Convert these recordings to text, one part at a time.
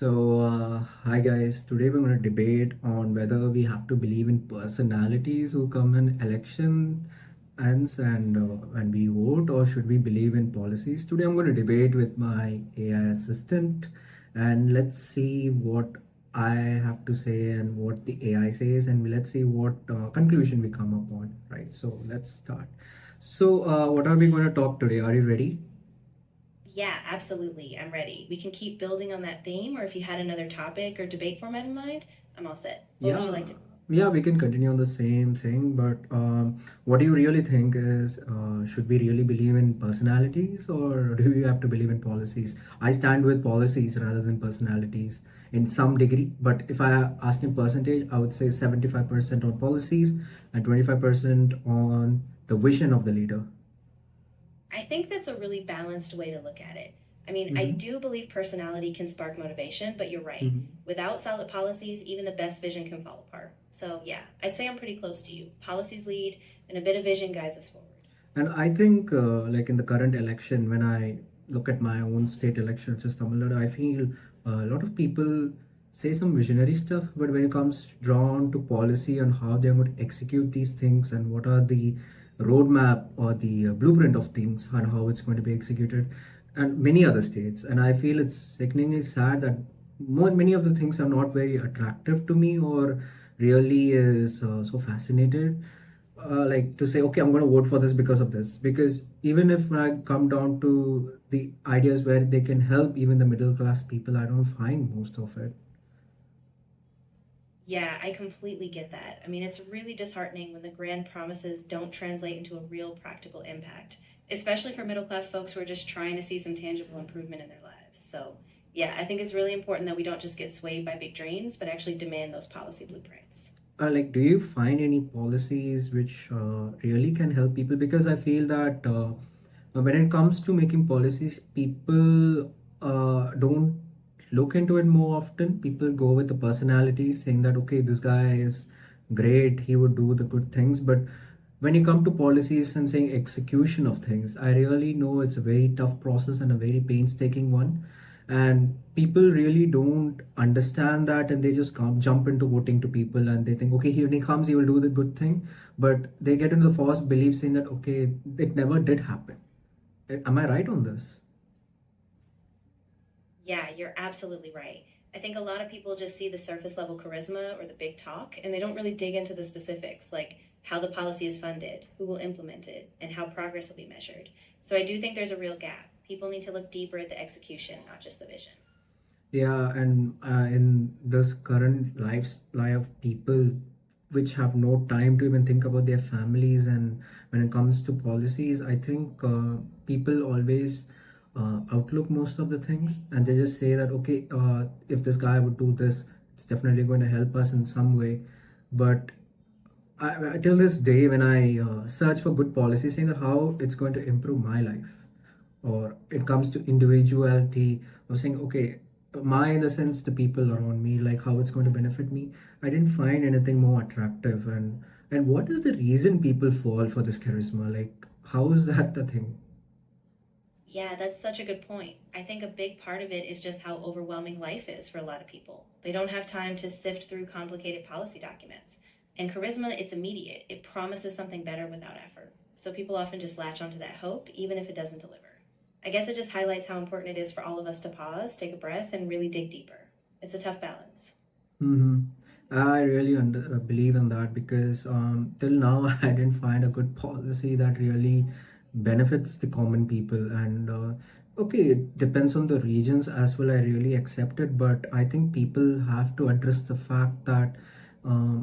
Hi guys. Today we're going to debate on whether we have to believe in personalities who come in election ends and we vote, or should we believe in policies. Today I'm going to debate with my AI assistant, and let's see what I have to say and what the AI says, and let's see what conclusion we come upon. Right. So let's start. What are we going to talk today? Are you ready? Yeah, absolutely. I'm ready. We can keep building on that theme, or if you had another topic or debate format in mind, I'm all set. What would you Yeah, like to? yeah, we can continue on the same thing, but what do you really think is should we really believe in personalities, or do we have to believe in policies? I stand with policies rather than personalities in some degree, but if I ask in percentage, I would say 75% on policies and 25% on the vision of the leader. I think that's a really balanced way to look at it. I mean, I Mm-hmm. do believe personality can spark motivation, but you're right. Mm-hmm. Without solid policies, even the best vision can fall apart. So, yeah, I'd say I'm pretty close to you. Policies lead, and a bit of vision guides us forward. And I think, like in the current election, when I look at my own state election, which is Tamil Nadu, I feel a lot of people say some visionary stuff, but when it comes drawn to policy and how they're going to execute these things and what are the roadmap or the blueprint of things and how it's going to be executed, and many other states, and I feel it's sickeningly sad that many of the things are not very attractive to me or really is so fascinated like to say, okay, I'm going to vote for this because of this. Because even if I come down to the ideas where they can help even the middle class people, I don't find most of it. Yeah, I completely get that. I mean, it's really disheartening when the grand promises don't translate into a real practical impact, especially for middle class folks who are just trying to see some tangible improvement in their lives. So, yeah, I think it's really important that we don't just get swayed by big dreams, but actually demand those policy blueprints. Like, do you find any policies which really can help people? Because I feel that when it comes to making policies, people don't look into it more often. People go with the personality, saying that, okay, this guy is great, he would do the good things. But when you come to policies and saying execution of things, I really know it's a very tough process and a very painstaking one, and people really don't understand that, and they just come jump into voting to people, and they think, okay, here he comes, he will do the good thing, but they get into the false belief saying that, okay, it never did happen. Am I right on this? Yeah, you're absolutely right. I think a lot of people just see the surface level charisma or the big talk, and they don't really dig into the specifics, like how the policy is funded, who will implement it, and how progress will be measured. So I do think there's a real gap. People need to look deeper at the execution, not just the vision. Yeah, and in this current life of people which have no time to even think about their families, and when it comes to policies, I think people always outlook most of the things, and they just say that, okay, if this guy would do this, it's definitely going to help us in some way. But till this day, when I search for good policy saying that how it's going to improve my life, or it comes to individuality of saying, okay, my in the sense the people around me, like how it's going to benefit me, I didn't find anything more attractive. And what is the reason people fall for this charisma? Like, how is that the thing? Yeah, that's such a good point. I think a big part of it is just how overwhelming life is for a lot of people. They don't have time to sift through complicated policy documents. And charisma, it's immediate, it promises something better without effort. So people often just latch onto that hope, even if it doesn't deliver. I guess it just highlights how important it is for all of us to pause, take a breath, and really dig deeper. It's a tough balance. Mm-hmm. I really believe in that because till now I didn't find a good policy that really benefits the common people. And okay, it depends on the regions as well. I really accept it, but I think people have to address the fact that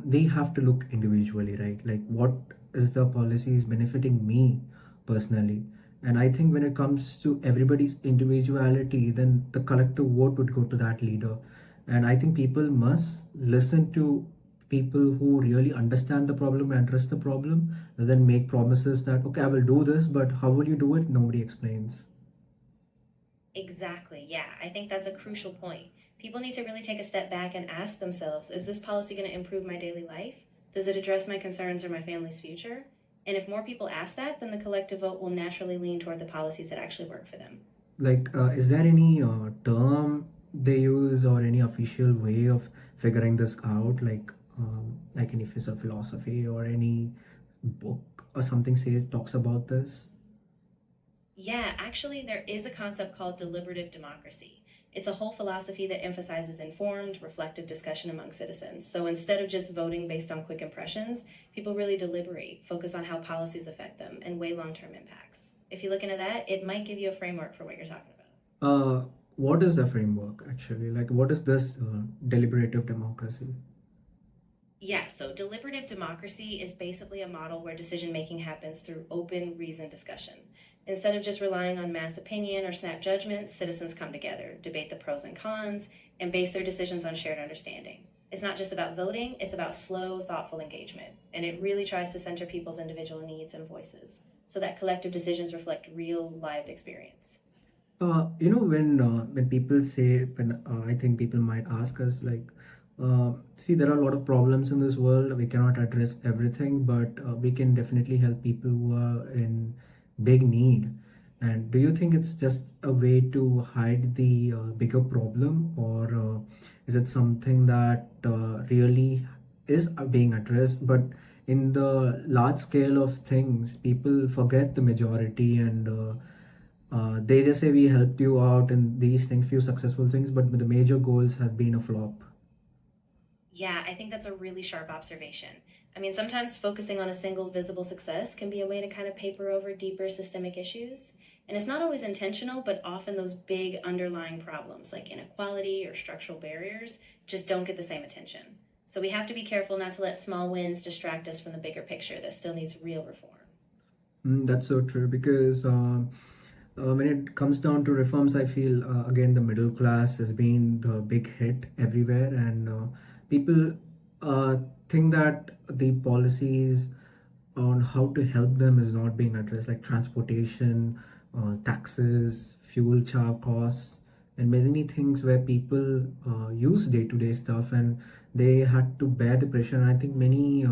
they have to look individually, right? Like, what is the policies benefiting me personally? And I think when it comes to everybody's individuality, then the collective vote would go to that leader. And I think people must listen to people who really understand the problem and address the problem, and then make promises that, okay, I will do this, but how will you do it? Nobody explains. Exactly. Yeah, I think that's a crucial point. People need to really take a step back and ask themselves, is this policy going to improve my daily life? Does it address my concerns or my family's future? And if more people ask that, then the collective vote will naturally lean toward the policies that actually work for them. Like, is there any term they use, or any official way of figuring this out, like any piece of philosophy or any book or something says talks about this? Yeah, actually, there is a concept called deliberative democracy. It's a whole philosophy that emphasizes informed, reflective discussion among citizens. So instead of just voting based on quick impressions, people really deliberate, focus on how policies affect them, and weigh long term impacts. If you look into that, it might give you a framework for what you're talking about. uh, what is the framework actually, like what is this deliberative democracy? Yeah, so deliberative democracy is basically a model where decision making happens through open, reasoned discussion. Instead of just relying on mass opinion or snap judgment, citizens come together, debate the pros and cons, and base their decisions on shared understanding. It's not just about voting, it's about slow, thoughtful engagement. And it really tries to center people's individual needs and voices so that collective decisions reflect real, lived experience. When people say, when I think people might ask us like, see, there are a lot of problems in this world. We cannot address everything, but we can definitely help people who are in big need. And do you think it's just a way to hide the bigger problem, or is it something that really is being addressed? But in the large scale of things, people forget the majority, and they just say we helped you out in these things, few successful things, but the major goals have been a flop. Yeah, I think that's a really sharp observation. I mean, sometimes focusing on a single visible success can be a way to kind of paper over deeper systemic issues. And it's not always intentional, but often those big underlying problems like inequality or structural barriers just don't get the same attention. So we have to be careful not to let small wins distract us from the bigger picture that still needs real reform. That's so true because when it comes down to reforms, I feel again the middle class has been the big hit everywhere, and people uh, think that the policies on how to help them is not being addressed, like transportation, taxes, fuel charge costs, and many things where people use day-to-day stuff, and they had to bear the pressure. And I think many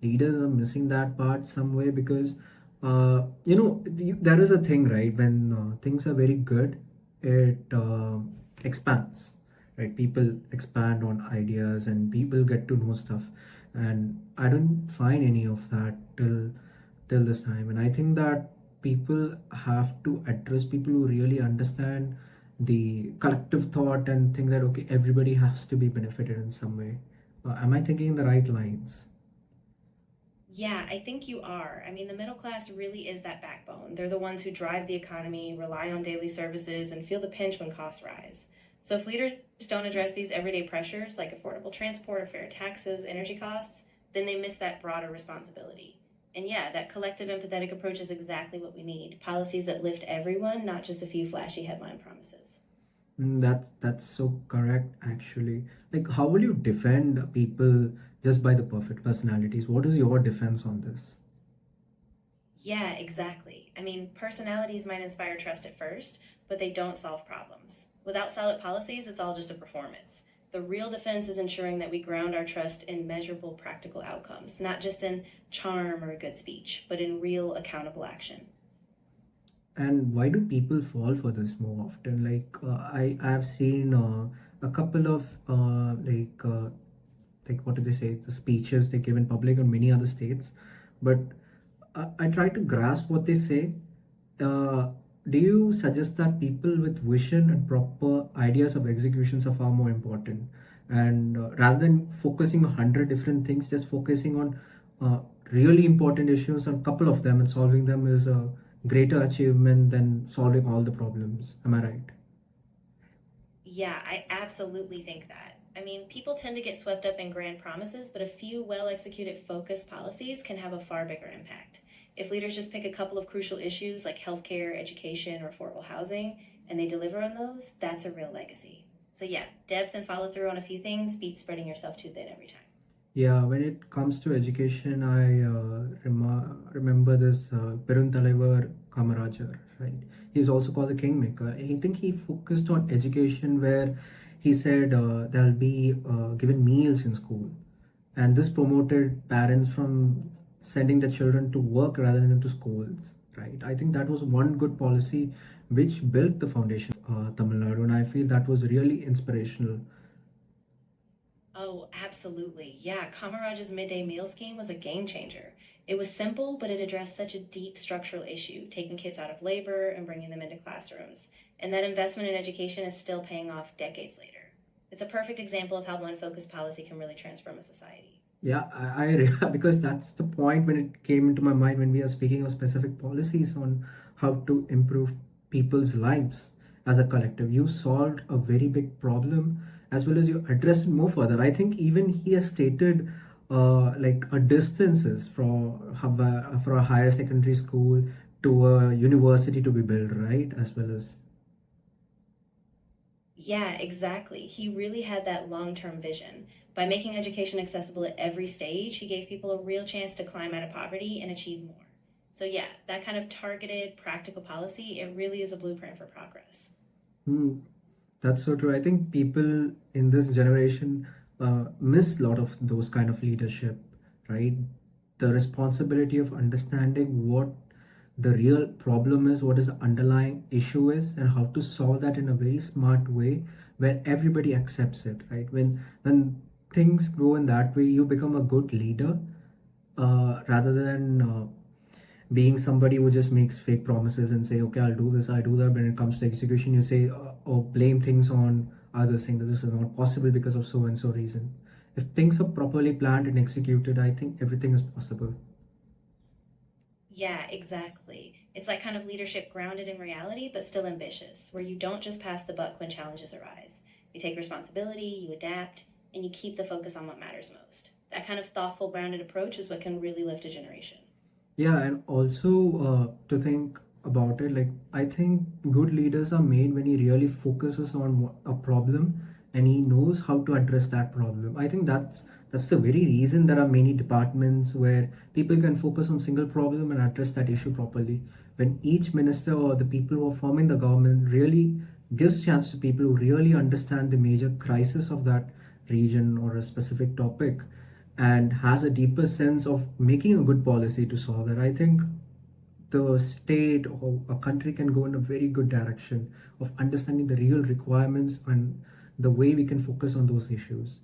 leaders are missing that part some way because there is a thing, right? When things are very good, it expands, right? People expand on ideas and people get to know stuff, and I don't find any of that till this time. And I think that people have to address, people who really understand the collective thought and think that okay, everybody has to be benefited in some way. Am I thinking in the right lines? Yeah, I think you are. I mean, the middle class really is that backbone. They're the ones who drive the economy, rely on daily services, and feel the pinch when costs rise. So if leaders don't address these everyday pressures like affordable transport or fair taxes, energy costs, then they miss that broader responsibility. And yeah, that collective empathetic approach is exactly what we need. Policies that lift everyone, not just a few flashy headline promises. That's so correct actually. Like, how will you defend people just by the perfect personalities? What is your defense on this? Yeah, exactly. I mean, personalities might inspire trust at first, but they don't solve problems. Without solid policies, it's all just a performance. The real defense is ensuring that we ground our trust in measurable practical outcomes, not just in charm or a good speech, but in real accountable action. And why do people fall for this more often? Like, I have seen a couple of like what do they say, the speeches they give in public in many other states, but I try to grasp what they say. uh, do you suggest that people with vision and proper ideas of executions are far more important, and rather than focusing on 100 different things, just focusing on uh, really important issues, a couple of them, and solving them is a greater achievement than solving all the problems? Am I right? Yeah, I absolutely think that. I mean, people tend to get swept up in grand promises, but a few well executed focused policies can have a far bigger impact. If leaders just pick a couple of crucial issues like healthcare, education, or affordable housing, and they deliver on those, that's a real legacy. So, yeah, depth and follow through on a few things beats spreading yourself too thin every time. Yeah, when it comes to education, I remember this Perun Talaivar Kamarajar, right? He's also called the Kingmaker. I think he focused on education where he said there'll be given meals in school. And this promoted parents from sending their children to work rather than to schools, right? I think that was one good policy which built the foundation Tamil Nadu, and I feel that was really inspirational. Oh, absolutely. Yeah, Kamarajar's midday meal scheme was a game changer. It was simple, but it addressed such a deep structural issue, taking kids out of labor and bringing them into classrooms. And that investment in education is still paying off decades later. It's a perfect example of how one focused policy can really transform a society. Yeah, because that's the point when it came into my mind when we are speaking of specific policies on how to improve people's lives as a collective. You solved a very big problem as well as you addressed it more further. I think even he has stated like a distances for a higher secondary school to a university to be built, right? As well as Yeah, exactly. He really had that long term vision. By making education accessible at every stage, he gave people a real chance to climb out of poverty and achieve more. So, yeah, that kind of targeted, practical policy, it really is a blueprint for progress. hmm, that's so true. I think people in this generation miss a lot of those kind of leadership, right? The responsibility of understanding what the real problem is, what is the underlying issue is, and how to solve that in a very smart way where everybody accepts it, right? When things go in that way, you become a good leader rather than being somebody who just makes fake promises and say, okay, I'll do this, I'll do that. When it comes to execution, you say or blame things on others, saying that this is not possible because of so and so reason. If things are properly planned and executed, I think everything is possible. Yeah, exactly. It's like kind of leadership grounded in reality, but still ambitious, where you don't just pass the buck when challenges arise. You take responsibility, you adapt, and you keep the focus on what matters most. That kind of thoughtful, grounded approach is what can really lift a generation. Yeah, and also to think about it, like I think good leaders are made when he really focuses on a problem and he knows how to address that problem. I think that's the very reason there are many departments where people can focus on single problem and address that issue properly. When each minister or the people who are forming the government really gives chance to people who really understand the major crisis of that region or a specific topic and has a deeper sense of making a good policy to solve that, I think the state or a country can go in a very good direction of understanding the real requirements and the way we can focus on those issues.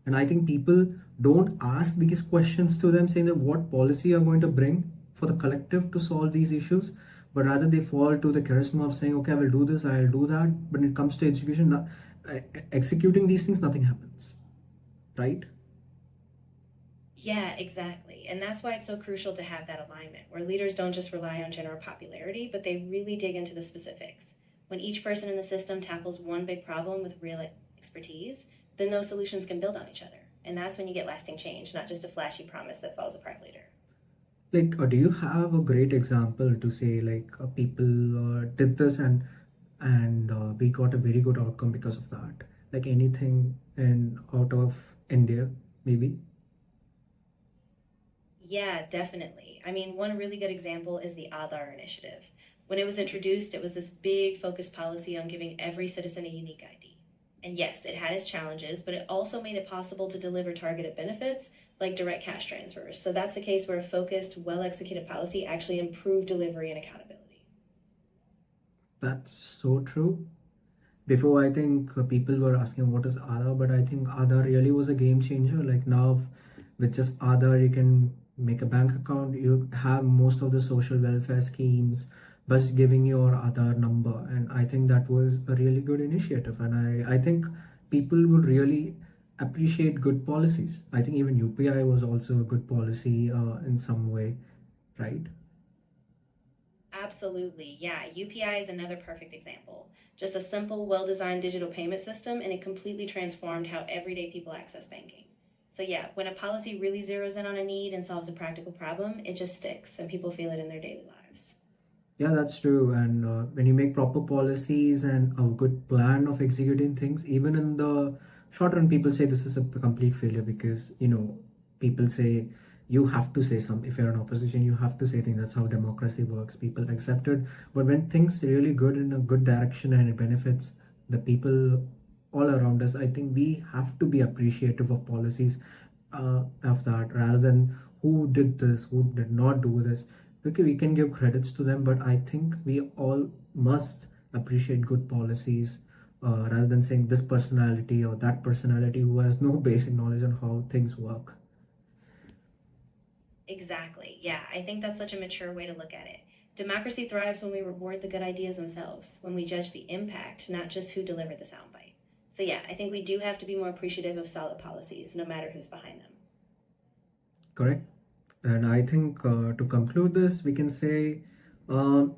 And I think people don't ask these questions to them saying that what policy are going to bring for the collective to solve these issues, but rather they fall to the charisma of saying, okay, I will do this, I'll do that. When it comes to education, executing these things, nothing happens, right? Yeah, exactly. And that's why it's so crucial to have that alignment, where leaders don't just rely on general popularity, but they really dig into the specifics. When each person in the system tackles one big problem with real expertise, then those solutions can build on each other. And that's when you get lasting change, not just a flashy promise that falls apart later. Like, do you have a great example to say like people did this and we got a very good outcome because of that? Like anything in out of India, maybe? Yeah, definitely. I mean, one really good example is the Aadhaar initiative. When it was introduced, it was this big focused policy on giving every citizen a unique ID. And yes, it had its challenges, but it also made it possible to deliver targeted benefits like direct cash transfers. So that's a case where a focused, well executed policy actually improved delivery and accountability. That's so true. Before, I think people were asking what is Aadhaar, but I think Aadhaar really was a game changer. Like now, with just Aadhaar, you can make a bank account. You have most of the social welfare schemes, but giving your Aadhaar number, and I think that was a really good initiative. And I think people would really appreciate good policies. I think even UPI was also a good policy in some way, right? Absolutely. Yeah, UPI is another perfect example. Just a simple, well designed digital payment system, and it completely transformed how everyday people access banking. So, yeah, when a policy really zeroes in on a need and solves a practical problem, it just sticks and people feel it in their daily lives. Yeah, that's true. And when you make proper policies and a good plan of executing things, even in the short run, people say this is a complete failure because, people say you have to say some. If you're in opposition, you have to say things. That's how democracy works. People accept it. But when things really good in a good direction and it benefits the people all around us, I think we have to be appreciative of policies of that rather than who did this, who did not do this. Okay, we can give credits to them, but I think we all must appreciate good policies, rather than saying this personality or that personality who has no basic knowledge on how things work. Exactly. Yeah, I think that's such a mature way to look at it. Democracy thrives when we reward the good ideas themselves, when we judge the impact, not just who delivered the soundbite. So, yeah, I think we do have to be more appreciative of solid policies, no matter who's behind them. Correct. And I think, to conclude this, we can say,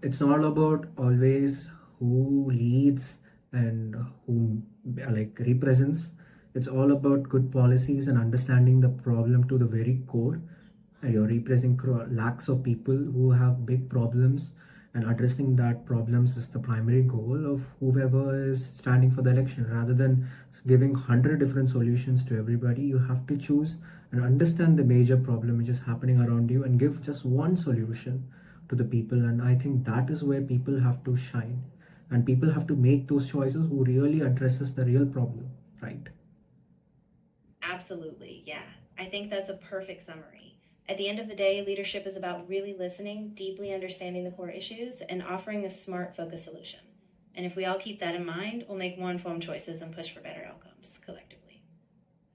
it's not about always who leads and who like represents. It's all about good policies and understanding the problem to the very core. And you're representing lakhs of people who have big problems, and addressing that problems is the primary goal of whoever is standing for the election. Rather than giving 100 different solutions to everybody, you have to choose and understand the major problem which is happening around you and give just one solution to the people. And I think that is where people have to shine, and people have to make those choices who really addresses the real problem, right? Absolutely, yeah. I think that's a perfect summary. At the end of the day, leadership is about really listening, deeply understanding the core issues, and offering a smart, focused solution. And if we all keep that in mind, we'll make more informed choices and push for better outcomes collectively.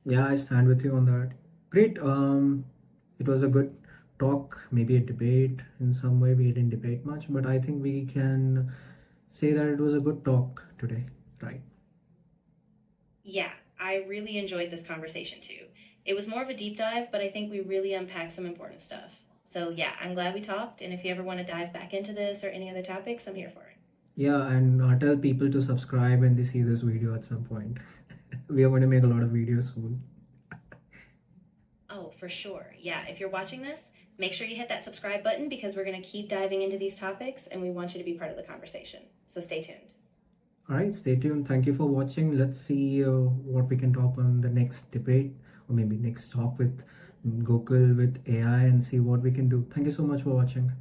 Yeah, I stand with you on that. Great. It was a good talk, maybe a debate in some way. We didn't debate much, but I think we can say that it was a good talk today, right? Yeah, I really enjoyed this conversation too. It was more of a deep dive, but I think we really unpacked some important stuff. So, yeah, I'm glad we talked. And if you ever want to dive back into this or any other topics, I'm here for it. Yeah, and tell people to subscribe when they see this video at some point. We are going to make a lot of videos soon. Oh, for sure. Yeah, if you're watching this, make sure you hit that subscribe button because we're going to keep diving into these topics and we want you to be part of the conversation. So stay tuned. All right, stay tuned. Thank you for watching. Let's see what we can talk on the next debate, or maybe next talk with Gokul with AI, and see what we can do. Thank you so much for watching.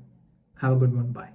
Have a good one. Bye.